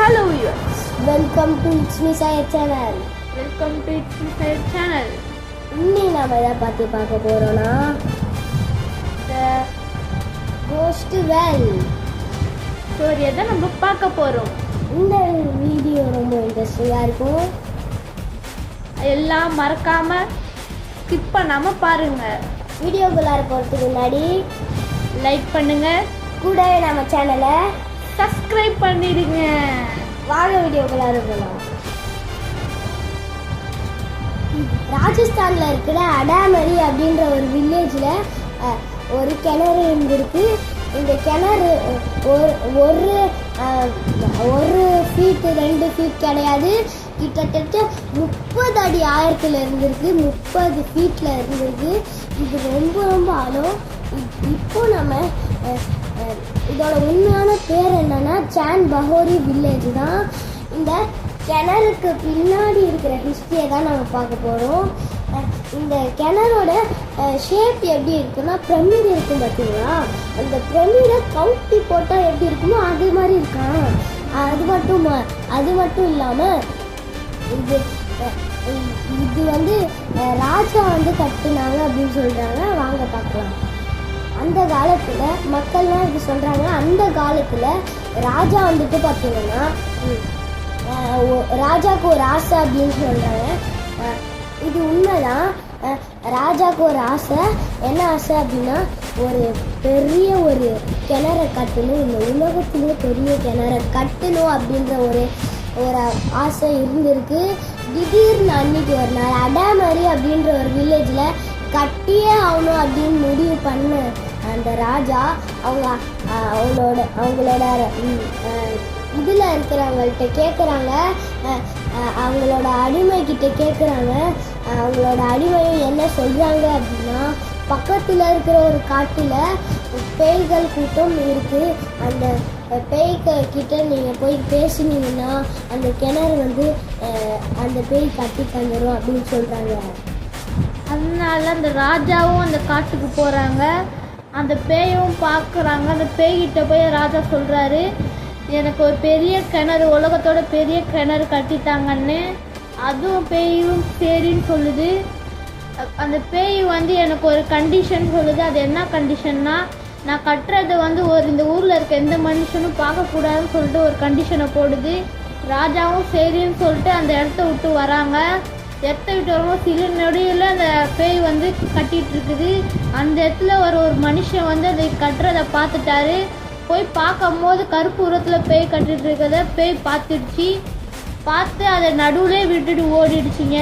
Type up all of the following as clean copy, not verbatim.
Hello viewers. Welcome to It's Me Sai channel. Welcome to It's Me Sai channel. இன்னைக்கு நாம எதை பற்றி பார்க்க போகிறோன்னா The Ghost Well ஸ்டோரியை தான் நம்ம பார்க்க போகிறோம். இந்த வீடியோ ரொம்ப இன்ட்ரெஸ்டிங்காக இருக்கும். எல்லாம் மறக்காமல் ஸ்கிப் பண்ணாமல் பாருங்கள். வீடியோக்குள்ளார போகிறதுக்கு முன்னாடி லைக் பண்ணுங்கள், கூடவே நம்ம சேனலை சப்ஸ்கிரைப் பண்ணிடுங்க. வாங்க வீடியோக்குள்ளார போகலாம். ராஜஸ்தானில் இருக்கிற அடாமரி அப்படின்ற ஒரு வில்லேஜில் ஒரு கிணறு இருந்திருக்கு. இந்த கிணறு ஒரு ஃபீட்டு 2 ஃபீட் கிடையாது, கிட்டத்தட்ட 30 அடி ஆழத்தில் இருந்திருக்கு, 30 ஃபீட்டில் இருந்திருக்கு. இது ரொம்ப ஆழம். இப்போ நம்ம இதோட உண்மையான பேர் என்னன்னா சான் பஹோரி வில்லேஜ் தான். இந்த கிணறுக்கு பின்னாடி இருக்கிற ஹிஸ்ட்ரியை தான் நம்ம பார்க்க போகிறோம். இந்த கிணறோட ஷேப் எப்படி இருக்குன்னா பிரமிட் இருக்கும் பார்த்தீங்களா, அந்த பிரமிடை கவுட்டி போட்டால் எப்படி இருக்குமோ அது மாதிரி இருக்கான். அது மட்டும் இல்லாமல் இது வந்து ராஜா வந்து கட்டுனாங்க அப்படின்னு சொல்கிறாங்க. வாங்க பார்க்கலாம். அந்த காலத்தில் மக்கள்லாம் இது சொல்கிறாங்க. அந்த காலத்தில் ராஜா வந்துட்டு பார்த்தீங்கன்னா ராஜாவுக்கு ஒரு ஆசை அப்படின்னு சொல்கிறாங்க. இது உண்மைதான். ராஜாவுக்கு ஒரு ஆசை. என்ன ஆசை அப்படின்னா பெரிய ஒரு கிணறை கட்டணும், இந்த உலகத்திலே பெரிய கிணறை கட்டணும் அப்படின்ற ஒரு ஆசை இருந்திருக்கு. திடீர்னு அன்னைக்கு ஒரு நாள் அடாமரி அப்படின்ற ஒரு வில்லேஜில் கட்டியே ஆகணும் அப்படின்னு முடிவு பண்ண அந்த ராஜா அவங்களோட இதில் இருக்கிறவங்கள்ட்ட கேட்குறாங்க, அவங்களோட அடிமைக்கிட்ட கேட்குறாங்க. அவங்களோட அடிமையும் என்ன சொல்கிறாங்க அப்படின்னா, பக்கத்தில் இருக்கிற ஒரு காட்டில் பேய்கள் கூட்டம் இருக்குது, அந்த பேய்கிட்ட நீங்கள் போய் பேசினீங்கன்னா அந்த கிணறு வந்து அந்த பேய் கட்டி தந்துடும் அப்படின்னு சொல்கிறாங்க. அதனால அந்த ராஜாவும் அந்த காட்டுக்கு போகிறாங்க. அந்த பேயும் பார்க்குறாங்க. அந்த பேய்கிட்ட போய் ராஜா சொல்கிறாரு, எனக்கு ஒரு பெரிய கிணறு, உலகத்தோட பெரிய கிணறு கட்டித்தாங்கன்னு. அதுவும் பேயும் சரின்னு சொல்லுது. அந்த பேய் வந்து எனக்கு ஒரு கண்டிஷன் சொல்லுது. அது என்ன கண்டிஷன்னா, நான் கட்டுறது வந்து இந்த ஊரில் இருக்க எந்த மனுஷனும் பார்க்கக்கூடாதுன்னு சொல்லிட்டு ஒரு கண்டிஷனை போடுது. ராஜாவும் சரின்னு சொல்லிட்டு அந்த இடத்த விட்டு வராங்க. இடத்த விட்டு வரும்போது சில நொடியில் அந்த பேய் வந்து கட்டிகிட்டு இருக்குது. அந்த இடத்துல ஒரு மனுஷன் வந்து அதை கட்டுறதை பார்த்துட்டாரு. போய் பார்க்கும் போது கருப்பு உரத்தில் பேய் கட்டிட்டு இருக்கிறத பேய் பார்த்து அதை நடுவுலே விட்டுட்டு ஓடிடுச்சிங்க.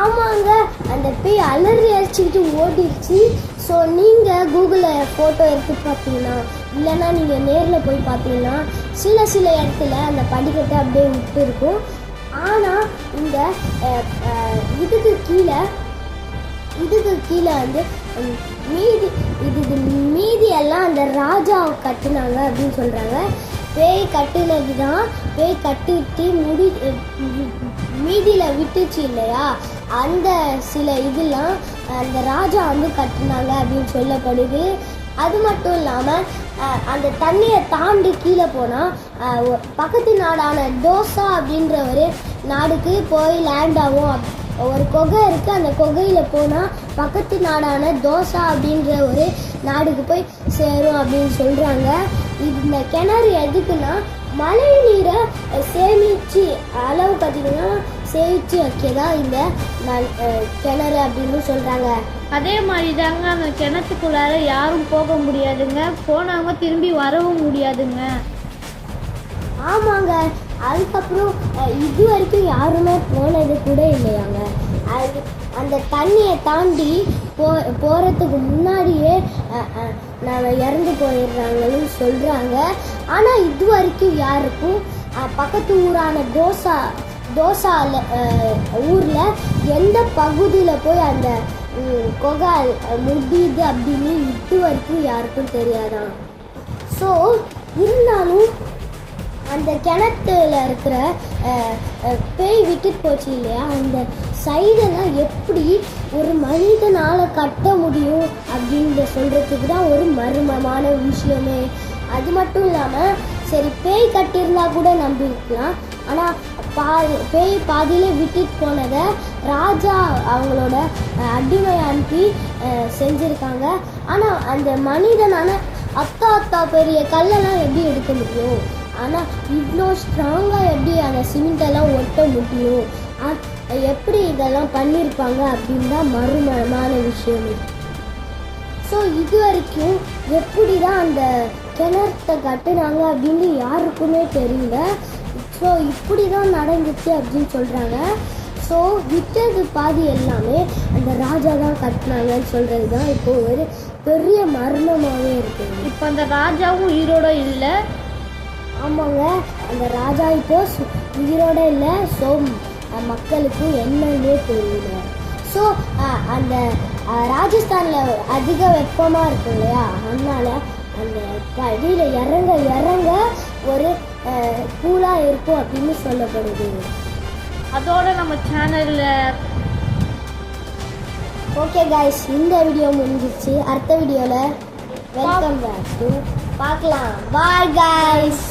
ஆமாங்க, அந்த பேய் அலறி அடிச்சுக்கிட்டு ஓடிடுச்சு. ஸோ நீங்கள் கூகுளில் ஃபோட்டோ எடுத்து பார்த்தீங்கன்னா, இல்லைன்னா நீங்கள் நேரில் போய் பார்த்தீங்கன்னா சில இடத்துல அந்த படிக்கட்டை அப்படியே விட்டு இருக்கும். ஆனால் இந்த இதுக்கு கீழே வந்து மீதி எல்லாம் அந்த ராஜா கட்டுனாங்க அப்படின்னு சொல்கிறாங்க. பேய் கட்டுனது தான், பேய் கட்டிட்டு மீதியில் விட்டுச்சு இல்லையா, அந்த சில இதெல்லாம் அந்த ராஜா வந்து கட்டுனாங்க அப்படின்னு சொல்லப்படுது. அது மட்டும் இல்லாமல் அந்த தண்ணியை தாண்டி கீழே போனால் பக்கத்து நாடான தோசா அப்படின்ற ஒரு நாடுக்கு போய் லேண்ட் ஆகும். ஒரு குகை இருக்குது, அந்த குகையில் போனால் பக்கத்து நாடான தோசா அப்படின்ற ஒரு நாடுக்கு போய் சேரும் அப்படின்னு சொல்கிறாங்க. இந்த கிணறு எதுக்குன்னா மழை நீரை சேமித்து அளவு பார்த்திங்கன்னா சேமித்து வைக்கதான் இந்த கிணறு அப்படின்னு சொல்கிறாங்க. அதே மாதிரி தாங்க அந்த கிணத்துக்குள்ளார யாரும் போக முடியாதுங்க, போனவங்க திரும்பி வரவும் முடியாதுங்க. ஆமாங்க, அதுக்கப்புறம் இது வரைக்கும் யாருமே போனது கூட இல்லையாங்க. அந்த தண்ணியை தாண்டி போகிறதுக்கு முன்னாடியே நாங்கள் இறந்து போயிடுறாங்கன்னு சொல்கிறாங்க. ஆனால் இது வரைக்கும் யாருக்கும் பக்கத்து ஊரான தோசா ஊரில் எந்த பகுதியில் போய் அந்த குகை முடியுது அப்படின்னு இது வரைக்கும் யாருக்கும் தெரியாதான். ஸோ இருந்தாலும் அந்த கிணத்துல இருக்கிற பேய் விட்டுட்டு போச்சு இல்லையா, அந்த சைடெல்லாம் எப்படி ஒரு மனிதனால் கட்ட முடியும் அப்படின்னு சொல்கிறதுக்கு தான் ஒரு மர்மமான விஷயமே. அது மட்டும் இல்லாமல் சரி பேய் கட்டியிருந்தா கூட நம்பியிருக்கலாம். ஆனால் பேய் பாதியிலே விட்டுட்டு போனதை ராஜா அவங்களோட அடிமை அனுப்பி செஞ்சுருக்காங்க. ஆனால் அந்த மனிதனான அத்தா பெரிய கல்லெல்லாம் எப்படி எடுக்க முடியும்? ஆனால் இவ்வளோ ஸ்ட்ராங்காக எப்படி அந்த சிமெண்டெல்லாம் ஒட்ட முடியும்? எப்படி இதெல்லாம் பண்ணியிருப்பாங்க அப்படின்னு தான் மர்மமான விஷயம். ஸோ இது வரைக்கும் எப்படி தான் அந்த கிணத்தை கட்டுனாங்க அப்படின்னு யாருக்குமே தெரியல. ஸோ இப்படி தான் நடந்துச்சு அப்படின்னு சொல்கிறாங்க. ஸோ விட்டது பாதி எல்லாமே அந்த ராஜா தான் கட்டினாங்கன்னு சொல்கிறது தான் இப்போ ஒரு பெரிய மர்மமாகவே இருக்குது. இப்போ அந்த ராஜாவும் உயிரோட இல்லை. ஆமாங்க, அந்த ராஜா இப்போ உயிரோட இல்லை. ஸோ மக்களுக்கு என்னன்னே தெரியல. ஸோ அந்த ராஜஸ்தானில் அதிக வெப்பமாக இருக்கும் இல்லையா, அதனால அந்த படியில் இறங்க ஒரு கூலாக இருக்கும் அப்படின்னு சொல்லப்படுது. அதோட நம்ம சேனலில் ஓகே கைஸ், இந்த வீடியோ முடிஞ்சிச்சு. அடுத்த வீடியோவில் வெல்கம் பேக் டு பார்க்கலாம். Bye guys.